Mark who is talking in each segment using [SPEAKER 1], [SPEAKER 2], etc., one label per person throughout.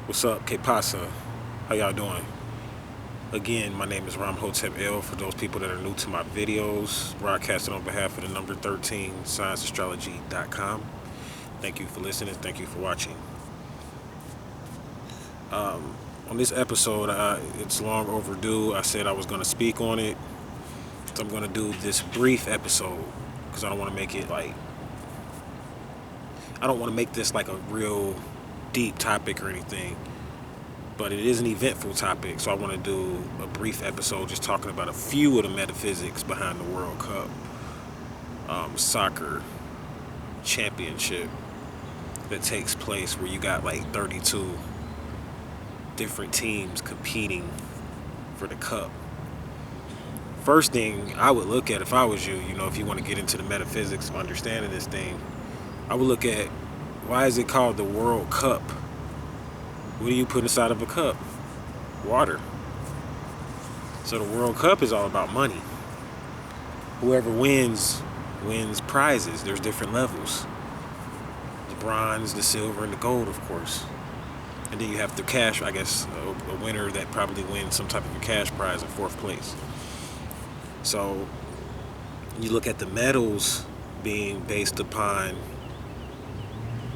[SPEAKER 1] What's up, Que Pasa? How y'all doing? Again, my name is Ramhotep L. For those people that are new to my videos, broadcasted on behalf of the number 13, ScienceAstrology.com. Thank you for listening. Thank you for watching. On this episode, it's long overdue. I said I was going to speak on it. So I'm going to do this brief episode because I don't want to make it like, I don't want to make this like a real deep topic or anything. But it is an eventful topic, so I want to do a brief episode just talking about a few of the metaphysics behind the World Cup soccer championship that takes place where you got like 32 different teams competing for the cup. First thing I would look at if I was you, if you want to get into the metaphysics of understanding this thing, I would look at, why is it called the World Cup? What do you put inside of a cup? Water. So the World Cup is all about money. Whoever wins prizes. There's different levels. The bronze, the silver, and the gold, of course. And then you have the cash, I guess, a winner that probably wins some type of a cash prize in fourth place. So you look at the medals being based upon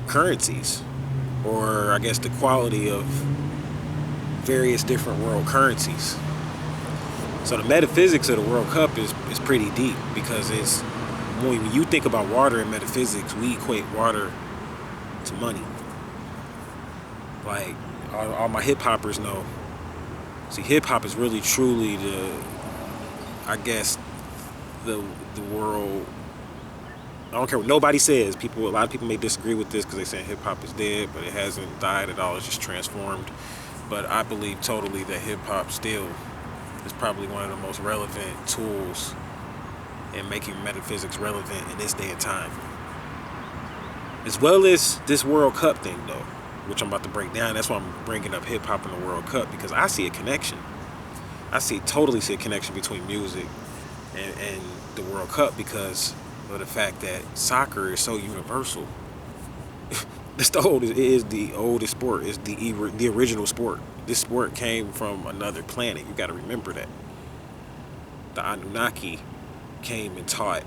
[SPEAKER 1] currencies, or I guess the quality of various different world currencies. So the metaphysics of the World Cup is pretty deep, because it's, when you think about water in metaphysics, we equate water to money. Like all my hip hoppers know. See, hip hop is really truly I guess the world. I don't care what nobody says. A lot of people may disagree with this because they say hip hop is dead, but it hasn't died at all. It's just transformed. But I believe totally that hip hop still is probably one of the most relevant tools in making metaphysics relevant in this day and time. As well as this World Cup thing, though, which I'm about to break down. That's why I'm bringing up hip hop and the World Cup, because I see a connection. Totally see a connection between music and the World Cup, because of the fact that soccer is so universal. It is the oldest sport. It's the original sport. This sport came from another planet. You got to remember that. The Anunnaki came and taught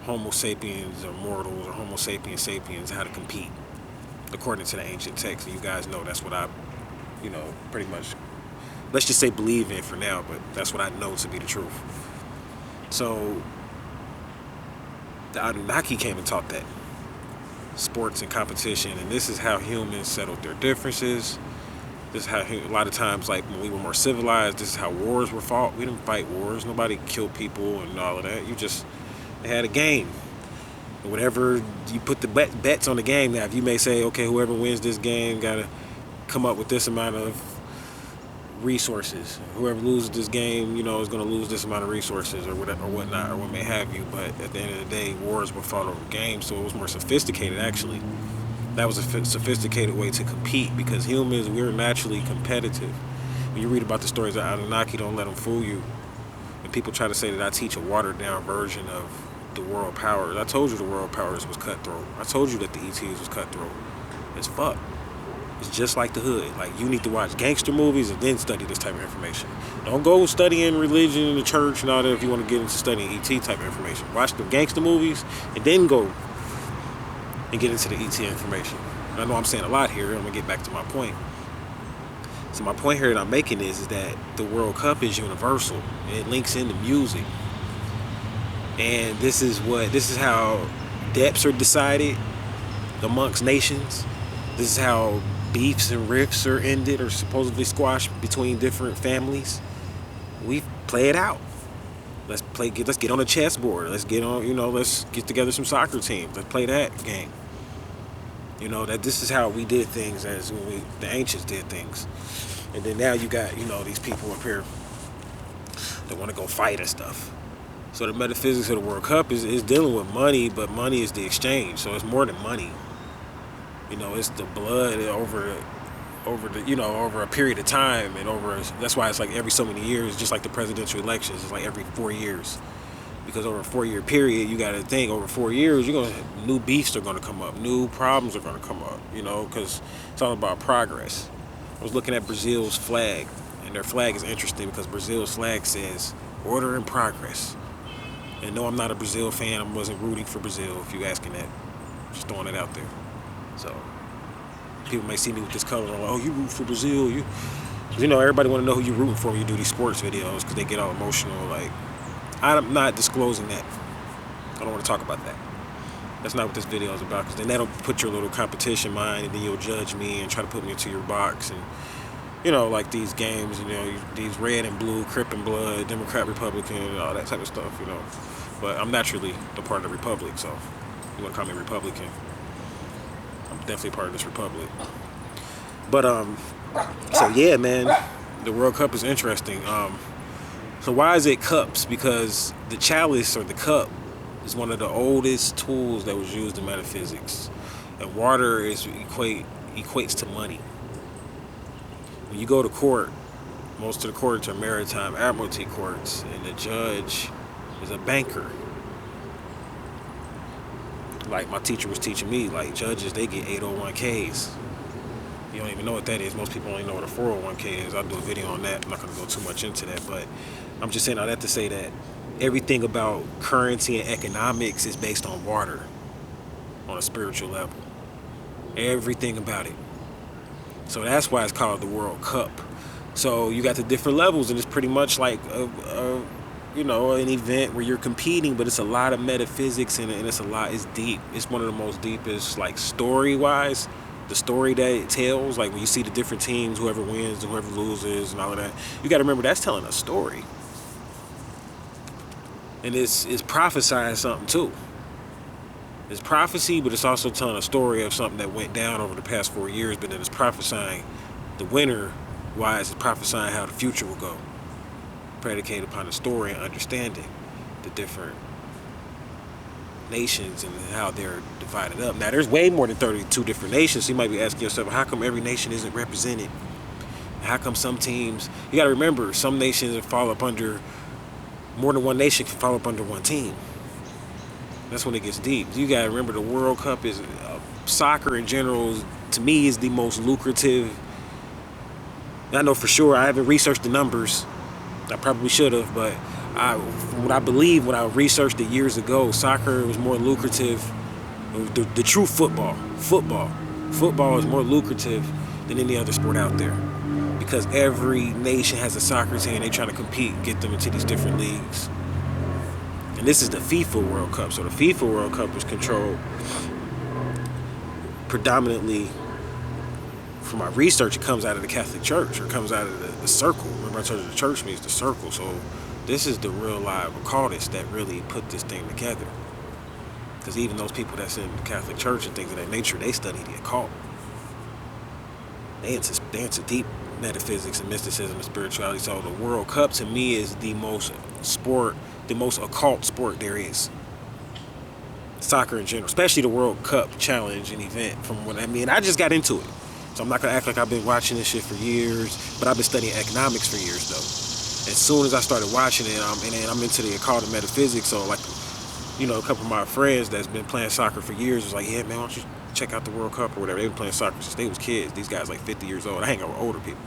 [SPEAKER 1] Homo sapiens or mortals or Homo sapiens sapiens how to compete, according to the ancient texts. And you guys know that's what I, pretty much, let's just say believe in for now, but that's what I know to be the truth. So the Anunnaki came and taught that. Sports and competition, and this is how humans settled their differences. This is how, a lot of times, like when we were more civilized, this is how wars were fought. We didn't fight wars. Nobody killed people and all of that. They had a game. And whatever you put the bets on the game, now if you may say, okay, whoever wins this game got to come up with this amount of resources. Whoever loses this game, is going to lose this amount of resources or whatever, or whatnot, or what may have you. But at the end of the day, wars were fought over games, so it was more sophisticated, actually. That was a sophisticated way to compete, because humans, we're naturally competitive. When you read about the stories of Anunnaki, don't let them fool you. And people try to say that I teach a watered-down version of the world powers. I told you the world powers was cutthroat. I told you that the ETs was cutthroat. It's fuck. It's just like the hood. Like, you need to watch gangster movies and then study this type of information. Don't go studying religion in the church and all that if you want to get into studying ET type of information. Watch the gangster movies and then go and get into the ET information. I know I'm saying a lot here. I'm going to get back to my point. So my point here that I'm making is that the World Cup is universal. It links into music. And this is how debts are decided amongst nations. This is how beefs and rifts are ended or supposedly squashed between different families. We play it out. Let's get on a chessboard. Let's get together some soccer teams. Let's play that game. That this is how we did things as when the ancients did things. And then now you got, these people up here that want to go fight and stuff. So the metaphysics of the World Cup is dealing with money, but money is the exchange. So it's more than money. It's the blood over a period of time, and that's why it's like every so many years, just like the presidential elections, it's like every 4 years. Because over a 4-year period, you got to think over 4 years, new beefs are going to come up, new problems are going to come up, because it's all about progress. I was looking at Brazil's flag, and their flag is interesting because Brazil's flag says order and progress. And no, I'm not a Brazil fan. I wasn't rooting for Brazil, if you're asking that. Just throwing it out there. So people may see me with this color, like, oh, you root for Brazil. Everybody want to know who you're rooting for when you do these sports videos because they get all emotional. Like, I'm not disclosing that. I don't want to talk about that. That's not what this video is about, because then that'll put your little competition mind, and then you'll judge me and try to put me into your box. And like these games, these red and blue, Crip and blood, Democrat, Republican, and all that type of stuff, But I'm naturally the part of the Republic, so you want to call me Republican, I'm definitely part of this Republic. But so yeah, man, the World Cup is interesting. So why is it cups? Because the chalice or the cup is one of the oldest tools that was used in metaphysics, and water equates to money. When you go to court, most of the courts are maritime admiralty courts, and the judge is a banker. Like my teacher was teaching me, like judges, they get 801ks. You don't even know what that is. Most people only know what a 401k is. I'll do a video on that. I'm not going to go too much into that, but I'm just saying all that to say that everything about currency and economics is based on water on a spiritual level. Everything about it. So that's why it's called the World Cup. So you got the different levels, and it's pretty much like an event where you're competing, but it's a lot of metaphysics in it, and it's deep. It's one of the most deepest, like, story-wise, the story that it tells, like when you see the different teams, whoever wins and whoever loses and all of that, you got to remember that's telling a story. And it's prophesying something too. It's prophecy, but it's also telling a story of something that went down over the past 4 years, but then it's prophesying the winner, wise, it's prophesying how the future will go, predicated upon the story and understanding the different nations and how they're divided up. Now, there's way more than 32 different nations, so you might be asking yourself, how come every nation isn't represented? How come some teams, you got to remember, some nations fall up under, more than one nation can fall up under one team. That's when it gets deep. You got to remember the World Cup is, soccer in general, to me, is the most lucrative. I know for sure, I haven't researched the numbers. I probably should have, but from what I believe, when I researched it years ago, soccer was more lucrative. The true football is more lucrative than any other sport out there, because every nation has a soccer team. They trying to compete and get them into these different leagues. And this is the FIFA World Cup. So the FIFA World Cup was controlled predominantly, from my research, it comes out of the Catholic Church, or comes out of the circle. Remember I told you the church means the circle. So this is the real live occultists that really put this thing together. Because even those people that's in the Catholic Church and things of that nature, they study the occult. They into deep metaphysics and mysticism and spirituality. So the World Cup to me is the most occult sport there is. Soccer in general, especially the World Cup challenge and event. From what I mean, I just got into it. So I'm not going to act like I've been watching this shit for years, but I've been studying economics for years, though. As soon as I started watching it, I'm into the occult and metaphysics, so like, a couple of my friends that's been playing soccer for years was like, yeah, man, why don't you check out the World Cup or whatever. They've been playing soccer since they was kids. These guys like 50 years old. I hang out with older people,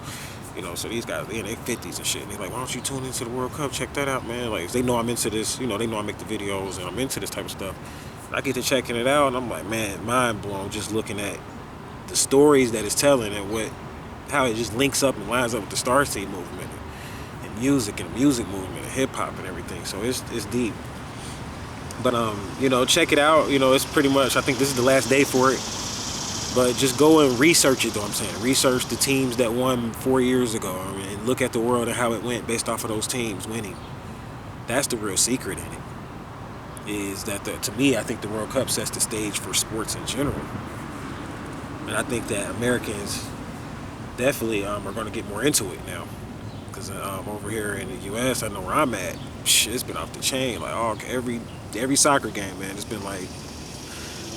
[SPEAKER 1] so these guys, they're in their 50s and shit, and they're like, why don't you tune into the World Cup, check that out, man. Like, they know I'm into this, they know I make the videos and I'm into this type of stuff. I get to checking it out, and I'm like, man, mind blown just looking at the stories that it's telling and how it just links up and lines up with the Starseed movement and music and the music movement and hip hop and everything. So it's deep. But check it out. It's pretty much, I think this is the last day for it. But just go and research it, though. I'm saying research the teams that won 4 years ago, and look at the world and how it went based off of those teams winning. That's the real secret in it. Is that to me, I think the World Cup sets the stage for sports in general. And I think that Americans definitely are going to get more into it now. Because over here in the U.S., I know where I'm at, it's been off the chain. Like, every soccer game, man, it's been like,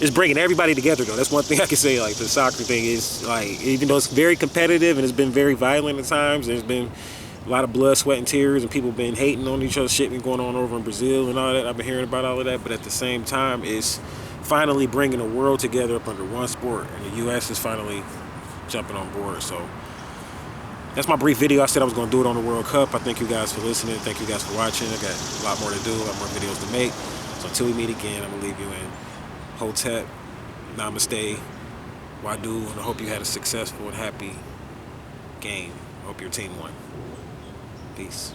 [SPEAKER 1] it's bringing everybody together, though. That's one thing I can say. Like, the soccer thing is, like, even though it's very competitive and it's been very violent at times, there's been a lot of blood, sweat, and tears, and people been hating on each other. Shit been going on over in Brazil and all that. I've been hearing about all of that, but at the same time, it's finally bringing the world together up under one sport, and the U.S. is finally jumping on board. So that's my brief video. I said I was going to do it on the World Cup. I thank you guys for listening. Thank you guys for watching. I got a lot more to do, a lot more videos to make. So until we meet again, I'm going to leave you in Hotep, Namaste, Wadu, and I hope you had a successful and happy game. I hope your team won. Peace.